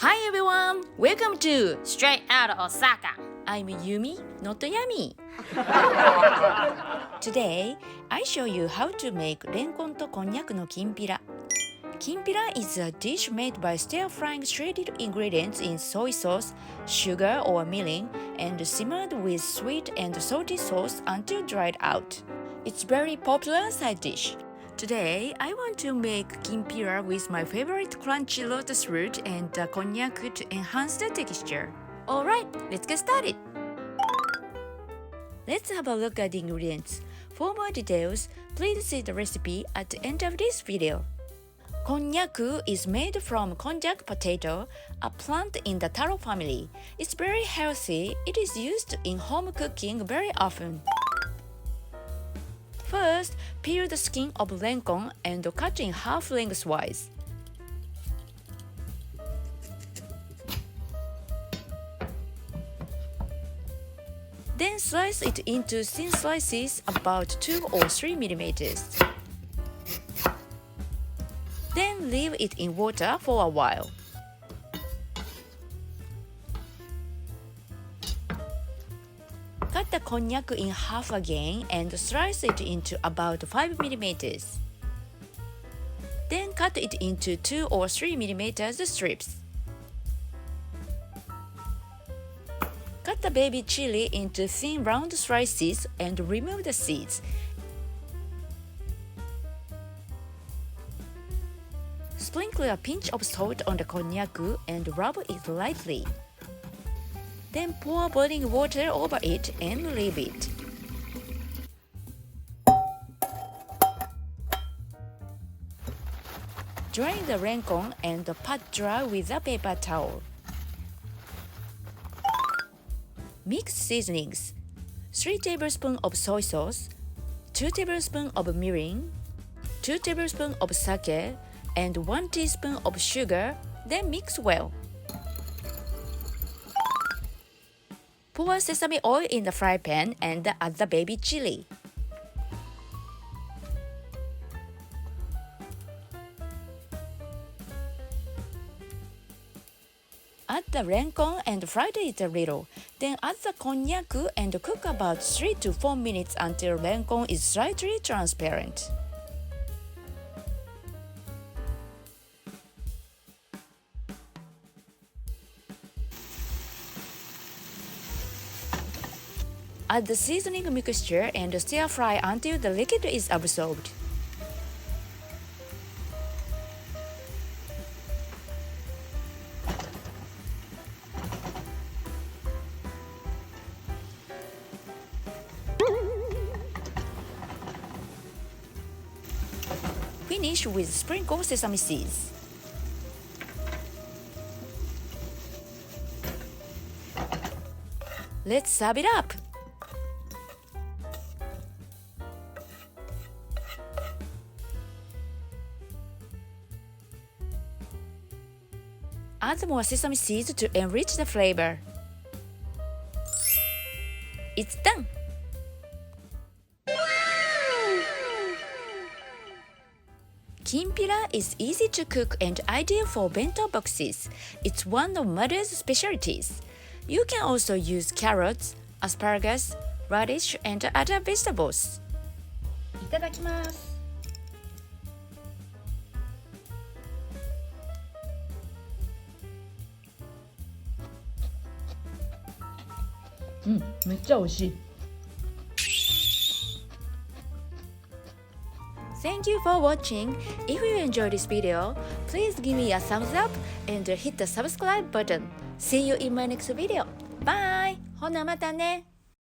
Hi everyone! Welcome to Straight Out of Osaka. I'm Yumi, not Yami. Today, I show you how to make renkon to konnyaku no kinpira. Kinpira is a dish made by stir-frying shredded ingredients in soy sauce, sugar or mirin, and simmered with sweet and salty sauce until dried out. It's very popular side dish. Today, I want to make kinpira with my favorite crunchy lotus root and konnyaku to enhance the texture. Alright, let's get started! Let's have a look at the ingredients. For more details, please see the recipe at the end of this video. Konnyaku is made from konjac potato, a plant in the taro family. It's very healthy. It is used in home cooking very often. First, peel the skin of renkon and cut in half lengthwise. Then slice it into thin slices about 2 or 3 millimeters. Then leave it in water for a while. Cut the konnyaku in half again and slice it into about 5 millimeters. Then cut it into 2 or 3 millimeters strips. Cut the baby chilli into thin round slices and remove the seeds. Sprinkle a pinch of salt on the konnyaku and rub it lightly. Then pour boiling water over it and leave it. Drain the renkon and pat dry with a paper towel. Mix seasonings: 3 tablespoons of soy sauce, 2 tablespoons of mirin, 2 tablespoons of sake, and 1 teaspoon of sugar, then mix well. Pour sesame oil in the fry pan and add the baby chilli. Add the renkon and fry it a little. Then add the konnyaku and cook about 3 to 4 minutes until renkon is slightly transparent. Add the seasoning mixture and stir fry until the liquid is absorbed. Finish with sprinkled sesame seeds. Let's serve it up! Add more sesame seeds to enrich the flavor. It's done! Kinpira is easy to cook and ideal for bento boxes. It's one of mother's specialties. You can also use carrots, asparagus, radish, and other vegetables. いただきます。めっちゃ美味しい。Thank you for watching. If you enjoyed this video, please give me a thumbs up and hit the subscribe button. See you in my next video. Bye! ほなまたね。